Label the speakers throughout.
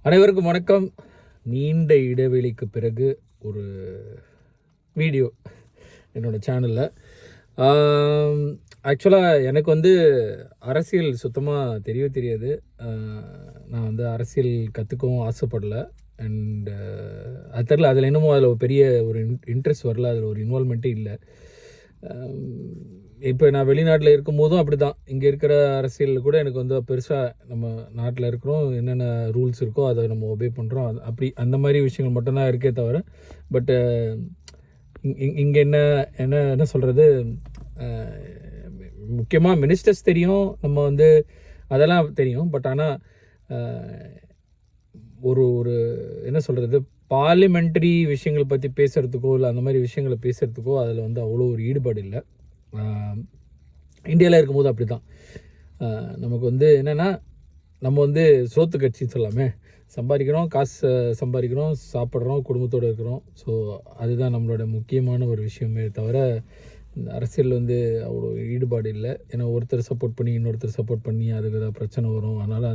Speaker 1: அனைவருக்கும் வணக்கம். நீண்ட இடைவெளிக்கு பிறகு ஒரு வீடியோ என்னோடய சேனலில். ஆக்சுவலாக எனக்கு அரசியல் சுத்தமாக தெரியாது. நான் அரசியல் கற்றுக்கவும் ஆசைப்படலை. அண்டு அது தெரில, அதில் இன்னமும் அதில் ஒரு பெரிய ஒரு இன்ட்ரெஸ்ட் வரல, அதில் ஒரு இன்வால்மெண்ட்டே இல்லை. இப்போ நான் வெளிநாட்டில் இருக்கும்போதும் அப்படி தான். இங்கே இருக்கிற அரசியலில் கூட எனக்கு பெருசாக நம்ம நாட்டில் இருக்கிறோம், என்னென்ன ரூல்ஸ் இருக்கோ அதை நம்ம ஒபே பண்ணுறோம், அப்படி அந்த மாதிரி விஷயங்கள் மட்டும்தான் இருக்கே தவிர. பட்டு இங்கே என்ன என்ன என்ன சொல்கிறது, முக்கியமாக மினிஸ்டர்ஸ் தெரியும், நம்ம அதெல்லாம் தெரியும். பட் ஆனால் ஒரு ஒரு என்ன சொல்கிறது, பார்லிமெண்ட்ரி விஷயங்கள் பற்றி பேசுகிறதுக்கோ இல்லை அந்த மாதிரி விஷயங்களை பேசுகிறதுக்கோ அதில் அவ்வளோ ஒரு ஈடுபாடு இல்லை. இந்தியாவில் இருக்கும்போது அப்படி தான். நமக்கு என்னென்னா, நம்ம சோத்து கட்சின்னு சொல்லாமே, சம்பாதிக்கிறோம், காசு சம்பாதிக்கிறோம், சாப்பிட்றோம், குடும்பத்தோடு இருக்கிறோம். ஸோ அதுதான் நம்மளோட முக்கியமான ஒரு விஷயமே தவிர அரசியல் அவ்வளோ ஈடுபாடு இல்லை. ஏன்னா ஒருத்தர் சப்போர்ட் பண்ணி இன்னொருத்தர் சப்போர்ட் பண்ணி அதுக்கு ஏதாவது பிரச்சனை வரும். அதனால்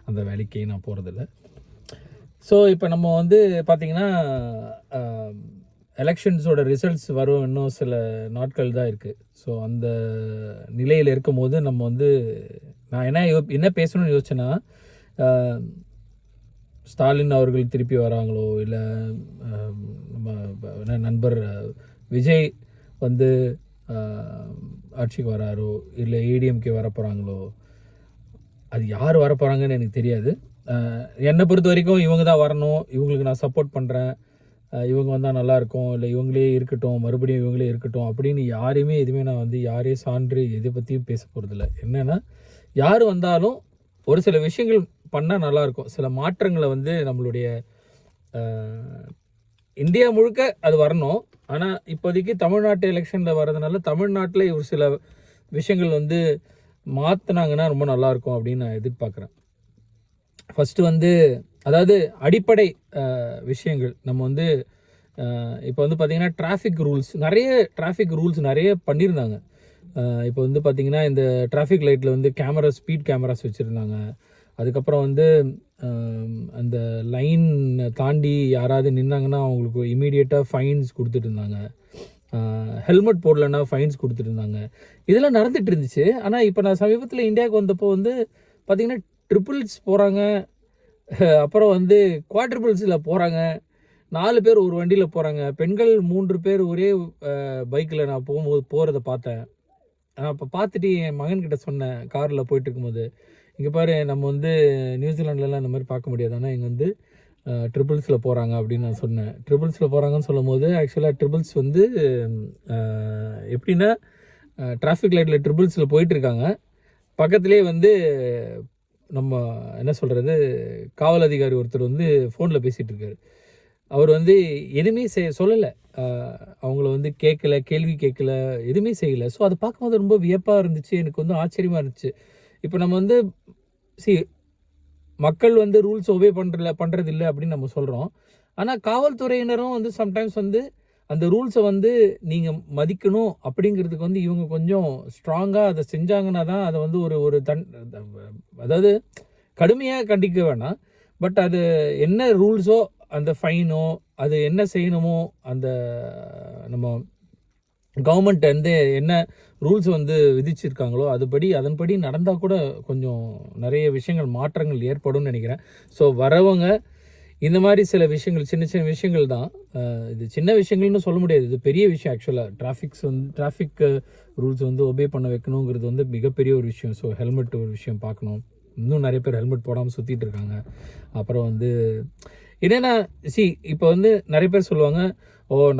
Speaker 1: அந்த வேலைக்கே நான் போகிறதில்ல. ஸோ இப்போ நம்ம பார்த்திங்கன்னா, எலெக்ஷன்ஸோட ரிசல்ட்ஸ் வரும் இன்னும் சில நாட்கள் தான் இருக்குது. ஸோ அந்த நிலையில் இருக்கும்போது நம்ம நான் என்ன பேசணும்னு யோசிச்சேன்னா, ஸ்டாலின் அவர்கள் திருப்பி வராங்களோ, இல்லை நம்ம நண்பர் விஜய் ஆட்சிக்கு வராரோ, இல்லை ஏடிஎம்கே வரப்போகிறாங்களோ, அது யார் வரப்போகிறாங்கன்னு எனக்கு தெரியாது. என்னை பொறுத்த வரைக்கும் இவங்க தான் வரணும், இவங்களுக்கு நான் சப்போர்ட் பண்ணுறேன், இவங்க வந்தால் நல்லாயிருக்கும், இல்லை இவங்களே இருக்கட்டும், மறுபடியும் இவங்களே இருக்கட்டும் அப்படின்னு யாரையுமே எதுவுமே நான் யாரையும் சான்று எதை பற்றியும் பேச போகிறதில்ல. என்னென்னா, யார் வந்தாலும் ஒரு சில விஷயங்கள் பண்ணால் நல்லாயிருக்கும். சில மாற்றங்களை நம்மளுடைய இந்தியா முழுக்க அது வரணும். ஆனால் இப்போதைக்கு தமிழ்நாட்டு எலெக்ஷனில் வரதுனால தமிழ்நாட்டில் ஒரு சில விஷயங்கள் மாற்றினாங்கன்னா ரொம்ப நல்லாயிருக்கும் அப்படின்னு நான் எதிர்பார்க்குறேன். ஃபஸ்ட்டு அதாவது அடிப்படை விஷயங்கள் நம்ம இப்போ பார்த்திங்கன்னா டிராஃபிக் ரூல்ஸ் நிறைய பண்ணியிருந்தாங்க. இப்போ பார்த்திங்கன்னா இந்த டிராஃபிக் லைட்டில் ஸ்பீட் கேமராஸ் வச்சுருந்தாங்க. அதுக்கப்புறம் அந்த லைன் தாண்டி யாராவது நின்னாங்கன்னா அவங்களுக்கு இமீடியட்டாக ஃபைன்ஸ் கொடுத்துட்டு இருந்தாங்க. ஹெல்மெட் போடலன்னா ஃபைன்ஸ் கொடுத்துட்டு இருந்தாங்க. இதெல்லாம் நடந்துகிட்டு இருந்துச்சு. ஆனால் இப்போ நான் சமீபத்தில் இந்தியாவுக்கு வந்தப்போ பார்த்திங்கன்னா ட்ரிபிள்ஸ் போகிறாங்க, அப்புறம் குவாட்ரிபிள்ஸில் போகிறாங்க, 4 பேர் ஒரு வண்டியில் போகிறாங்க, பெண்கள் 3 பேர் ஒரே பைக்கில் நான் போகிறத பார்த்தேன். நான் இப்போ பார்த்துட்டு என் மகன்கிட்ட சொன்னேன், காரில் போயிட்டு இருக்கும்போது, இங்கே பாரு, நம்ம நியூசிலாண்ட்லலாம் இந்த மாதிரி பார்க்க முடியாது, ஆனால் இங்கே ட்ரிபிள்ஸில் போகிறாங்க அப்படின்னு நான் சொன்னேன். ட்ரிபிள்ஸில் போகிறாங்கன்னு சொல்லும் போது ஆக்சுவலாக ட்ரிபிள்ஸ் எப்படின்னா, டிராஃபிக் லைட்டில் ட்ரிபிள்ஸில் போயிட்டுருக்காங்க, பக்கத்துலேயே நம்ம என்ன சொல்கிறது, காவல் அதிகாரி ஒருத்தர் ஃபோனில் பேசிகிட்டு இருக்காரு. அவர் எதுவுமே சொல்லலை, அவங்கள கேட்கல, கேள்வி கேட்கல, எதுவுமே செய்யலை. ஸோ அதை பார்க்கும்போது ரொம்ப வியப்பாக இருந்துச்சு, எனக்கு ஆச்சரியமாக இருந்துச்சு. இப்போ நம்ம மக்கள் ரூல்ஸ் ஒபே பண்ணுறது இல்லை அப்படின்னு நம்ம சொல்கிறோம். ஆனால் காவல்துறையினரும் சம்டைம்ஸ் அந்த ரூல்ஸை நீங்கள் மதிக்கணும் அப்படிங்கிறதுக்கு இவங்க கொஞ்சம் ஸ்ட்ராங்காக அதை செஞ்சாங்கன்னா தான் அதை ஒரு அதாவது கடுமையாக கண்டிக்க வேணாம், பட் அது என்ன ரூல்ஸோ அந்த ஃபைனோ அது என்ன செய்யணுமோ அந்த நம்ம கவர்மெண்ட் என்ன ரூல்ஸ் விதிச்சிருக்காங்களோ அதன்படி நடந்தால் கூட கொஞ்சம் நிறைய விஷயங்கள் மாற்றங்கள் ஏற்படும்னு நினைக்கிறேன். ஸோ வரவங்க இந்த மாதிரி சில விஷயங்கள், சின்ன சின்ன விஷயங்கள் தான், இது சின்ன விஷயங்கள்னு சொல்ல முடியாது, இது பெரிய விஷயம். ஆக்சுவலாக டிராஃபிக் ரூல்ஸ் ஒபே பண்ண வைக்கணுங்கிறது மிகப்பெரிய ஒரு விஷயம். ஸோ ஹெல்மெட் ஒரு விஷயம் பார்க்கணும். இன்னும் நிறைய பேர் ஹெல்மெட் போடாமல் சுற்றிட்டு இருக்காங்க. அப்புறம் என்னென்னா, இப்போ நிறைய பேர் சொல்லுவாங்க,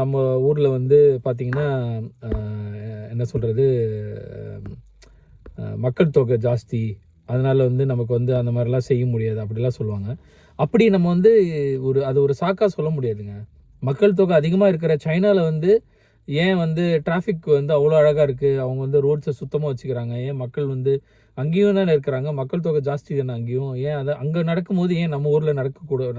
Speaker 1: நம்ம ஊரில் பார்த்திங்கன்னா என்ன சொல்கிறது, மக்கள் தொகை ஜாஸ்தி, அதனால் நமக்கு அந்த மாதிரிலாம் செய்ய முடியாது அப்படிலாம் சொல்லுவாங்க. அப்படி நம்ம அது ஒரு சாக்காக சொல்ல முடியாதுங்க. மக்கள் தொகை அதிகமாக இருக்கிற சைனாவில் ஏன் டிராஃபிக் அவ்வளோ அழகாக இருக்குது, அவங்க ரோட்ஸை சுத்தமாக வச்சுக்கிறாங்க, ஏன் மக்கள் அங்கேயும் தானே இருக்கிறாங்க, மக்கள் தொகை ஜாஸ்தி தானே அங்கேயும், ஏன் அதை அங்கே நடக்கும்போது ஏன் நம்ம ஊரில்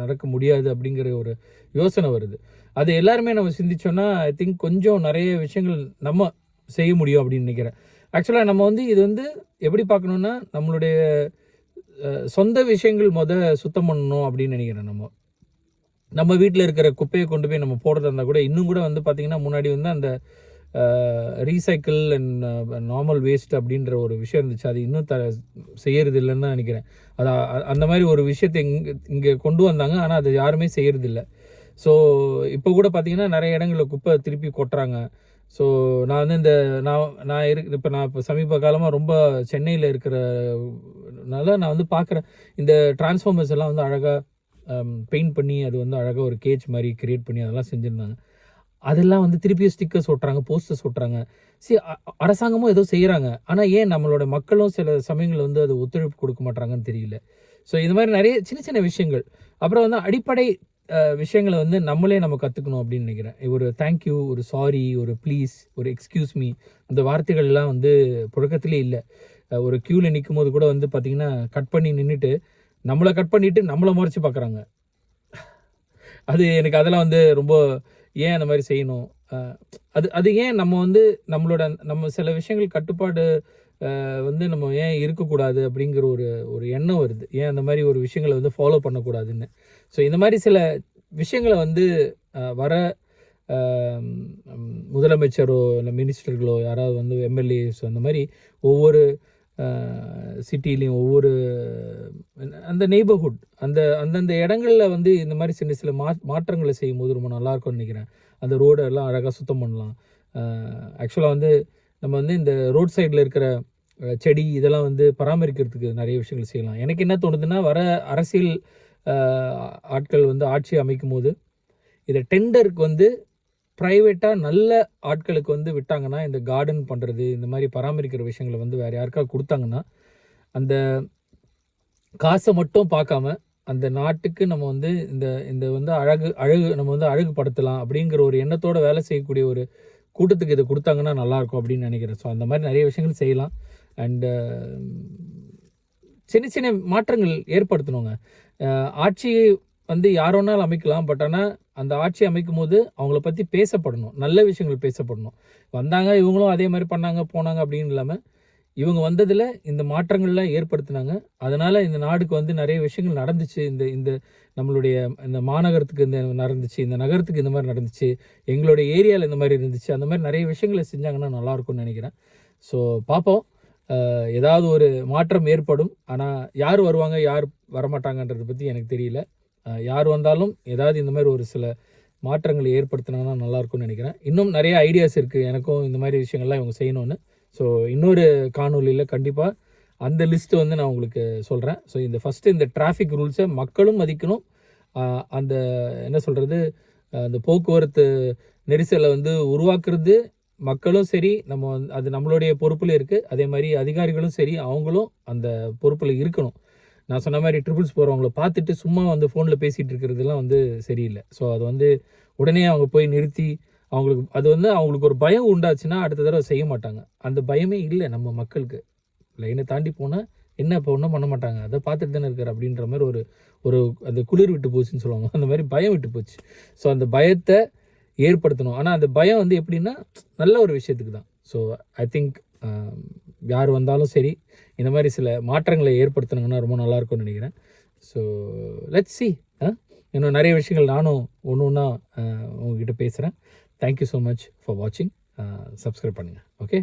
Speaker 1: நடக்க முடியாது அப்படிங்கிற ஒரு யோசனை வருது. அது எல்லாருமே நம்ம சிந்திச்சோன்னா ஐ திங்க் கொஞ்சம் நிறைய விஷயங்கள் நம்ம செய்ய முடியும் அப்படின்னு நினைக்கிறேன். ஆக்சுவலாக நம்ம இது எப்படி பார்க்கணுன்னா, நம்மளுடைய சொந்த விஷயங்கள் சுத்தம் பண்ணணும் அப்படின்னு நினைக்கிறேன். நம்ம வீட்டில் இருக்கிற குப்பையை கொண்டு போய் நம்ம போடுறதா இருந்தால் கூட இன்னும் கூட வந்து பார்த்திங்கன்னா முன்னாடி வந்து அந்த ரீசைக்கிள் அண்ட் நார்மல் வேஸ்ட் அப்படின்ற ஒரு விஷயம் இருந்துச்சு. அது இன்னும் செய்யறது இல்லைன்னு தான் நினைக்கிறேன். அது அந்த மாதிரி ஒரு விஷயத்தை இங்கே கொண்டு வந்தாங்க. ஆனால் அதை யாருமே செய்யறதில்ல. ஸோ இப்போ கூட பார்த்திங்கன்னா நிறைய இடங்களில் குப்பை திருப்பி கொட்டுறாங்க. ஸோ நான் வந்து இப்போ சமீப காலமாக ரொம்ப சென்னையில் இருக்கிறனால நான் வந்து பார்க்குறேன். இந்த டிரான்ஸ்ஃபார்மர்ஸ் எல்லாம் வந்து அழகாக பெயிண்ட் பண்ணி அது வந்து அழகாக ஒரு கேஜ் மாதிரி கிரியேட் பண்ணி அதெல்லாம் செஞ்சுருந்தாங்க. அதெல்லாம் வந்து திருப்பியும் ஸ்டிக்கர்ஸ் ஒட்டுறாங்க, போஸ்டர்ஸ் ஒட்டுறாங்க. அரசாங்கமும் ஏதோ செய்கிறாங்க. ஆனால் ஏன் நம்மளோட மக்களும் சில சமயங்கள் வந்து அது ஒத்துழைப்பு கொடுக்க மாட்டாங்கன்னு தெரியல. ஸோ இது மாதிரி நிறைய சின்ன சின்ன விஷயங்கள். அப்புறம் வந்து அடிப்படை விஷயங்களை வந்து நம்ம கற்றுக்கணும் அப்படின்னு நினைக்கிறேன். ஒரு தேங்க்யூ, ஒரு சாரி, ஒரு ப்ளீஸ், ஒரு எக்ஸ்கியூஸ் மீ, இந்த வார்த்தைகள்லாம் வந்து புழக்கத்திலே இல்லை. ஒரு க்யூவில் நிற்கும் போது கூட வந்து பார்த்திங்கன்னா கட் பண்ணி நின்றுட்டு நம்மளை கட் பண்ணிவிட்டு நம்மளை முறைச்சி பார்க்குறாங்க. அது எனக்கு அதெல்லாம் வந்து ரொம்ப ஏன் அந்த மாதிரி செய்யணும்? அது ஏன் நம்ம சில விஷயங்கள் கட்டுப்பாடு வந்து நம்ம ஏன் இருக்கக்கூடாது அப்படிங்கிற ஒரு எண்ணம் வருது. ஏன் அந்த மாதிரி ஒரு விஷயங்களை வந்து ஃபாலோ பண்ணக்கூடாதுன்னு. ஸோ இந்த மாதிரி சில விஷயங்களை வந்து வர முதலமைச்சரோ இல்லை மினிஸ்டர்களோ யாராவது வந்து எம்எல்ஏஸ் அந்த மாதிரி ஒவ்வொரு சிட்டிலையும் ஒவ்வொரு அந்த நெய்பர்ஹுட் அந்தந்த இடங்களில் வந்து இந்த மாதிரி சில மாற்றங்களை செய்யும்போது ரொம்ப நல்லாயிருக்கும்னு நினைக்கிறேன். அந்த ரோடெல்லாம் அழகாக சுத்தம் பண்ணலாம். ஆக்சுவலாக வந்து நம்ம வந்து இந்த ரோட் சைடில் இருக்கிற செடி இதெல்லாம் வந்து பராமரிக்கிறதுக்கு நிறைய விஷயங்கள் செய்யலாம். எனக்கு என்ன தோணுதுன்னா, வர அரசியல் ஆட்கள் வந்து ஆட்சி அமைக்கும் போது இதை டெண்டருக்கு வந்து ப்ரைவேட்டாக நல்ல ஆட்களுக்கு வந்து விட்டாங்கன்னா, இந்த கார்டன் பண்ணுறது இந்த மாதிரி பராமரிக்கிற விஷயங்களை வந்து வேறு யாருக்காவது கொடுத்தாங்கன்னா, அந்த காசை மட்டும் பார்க்காம அந்த நாட்டுக்கு நம்ம வந்து இந்த வந்து அழகு நம்ம வந்து அழகுபடுத்தலாம் அப்படிங்கிற ஒரு எண்ணத்தோடு வேலை செய்யக்கூடிய ஒரு கூட்டத்துக்கு இதை கொடுத்தாங்கன்னா நல்லாயிருக்கும் அப்படின்னு நினைக்கிறேன். ஸோ அந்த மாதிரி நிறைய விஷயங்கள் செய்யலாம். அண்டு சின்ன சின்ன மாற்றங்கள் ஏற்படுத்தணுங்க. ஆட்சியை வந்து யாரோனாலும் அமைக்கலாம். பட் ஆனால் அந்த ஆட்சி அமைக்கும் போது அவங்கள பற்றி பேசப்படணும், நல்ல விஷயங்கள் பேசப்படணும். வந்தாங்க இவங்களும் அதே மாதிரி பண்ணாங்க போனாங்க அப்படின்னு இல்லாமல் இவங்க வந்ததில் இந்த மாற்றங்கள்லாம் ஏற்படுத்தினாங்க. அதனால் இந்த நாடுக்கு வந்து நிறைய விஷயங்கள் நடந்துச்சு. இந்த நம்மளுடைய இந்த மாநகரத்துக்கு இந்த நடந்துச்சு, இந்த நகரத்துக்கு இந்த மாதிரி நடந்துச்சு, எங்களுடைய ஏரியாவில் இந்த மாதிரி இருந்துச்சு. அந்த மாதிரி நிறைய விஷயங்களை செஞ்சாங்கன்னா நல்லாயிருக்கும்னு நினைக்கிறேன். ஸோ பார்ப்போம், ஏதாவது ஒரு மாற்றம் ஏற்படும். ஆனால் யார் வருவாங்க யார் வரமாட்டாங்கன்றதை பற்றி எனக்கு தெரியல. யார் வந்தாலும் ஏதாவது இந்த மாதிரி ஒரு சில மாற்றங்களை ஏற்படுத்தினாங்கன்னா நல்லாயிருக்கும்னு நினைக்கிறேன். இன்னும் நிறைய ஐடியாஸ் இருக்குது எனக்கும் இந்த மாதிரி விஷயங்கள்லாம் இவங்க செய்யணும்னு. ஸோ இன்னொரு காணொலியில் கண்டிப்பாக அந்த லிஸ்ட்டு வந்து நான் உங்களுக்கு சொல்கிறேன். ஸோ ஃபஸ்ட்டு இந்த டிராஃபிக் ரூல்ஸை மக்களும் மதிக்கணும். அந்த என்ன சொல்கிறது, அந்த போக்குவரத்து நெரிசலை வந்து உருவாக்குறது மக்களும் சரி, அது நம்மளுடைய பொறுப்பில் இருக்குது. அதே மாதிரி அதிகாரிகளும் சரி, அவங்களும் அந்த பொறுப்பில் இருக்கணும். நான் சொன்ன மாதிரி ட்ரிபிள்ஸ் போகிறவங்கள பார்த்துட்டு சும்மா வந்து ஃபோனில் பேசிகிட்டு இருக்கிறதுலாம் வந்து சரியில்லை. ஸோ அது வந்து உடனே அவங்க போய் நிறுத்தி அவங்களுக்கு ஒரு பயம் உண்டாச்சுன்னா அடுத்த தடவை செய்ய மாட்டாங்க. அந்த பயமே இல்லை நம்ம மக்களுக்கு. லைனை தாண்டி போனால் என்ன இப்போ ஒன்றும் பண்ண மாட்டாங்க, அதை பார்த்துட்டு தானே இருக்கார் அப்படின்ற மாதிரி ஒரு அந்த குளிர் விட்டு போச்சுன்னு சொல்லுவாங்க, அந்த மாதிரி பயம் விட்டு போச்சு. ஸோ அந்த பயத்தை ஏற்படுத்தணும். ஆனால் அந்த பயம் வந்து எப்படின்னா நல்ல ஒரு விஷயத்துக்கு தான். ஸோ ஐ திங்க் யார் வந்தாலும் சரி இந்த மாதிரி சில மாற்றங்களை ஏற்படுத்தினாங்கன்னா ரொம்ப நல்லாயிருக்கும்னு நினைக்கிறேன். So let's see. இன்னும் நிறைய விஷயங்கள் நானும் ஒன்றா உங்ககிட்ட பேசுகிறேன். தேங்க்யூ ஸோ மச் ஃபார் வாட்சிங். சப்ஸ்கிரைப் பண்ணுங்கள். ஓகே.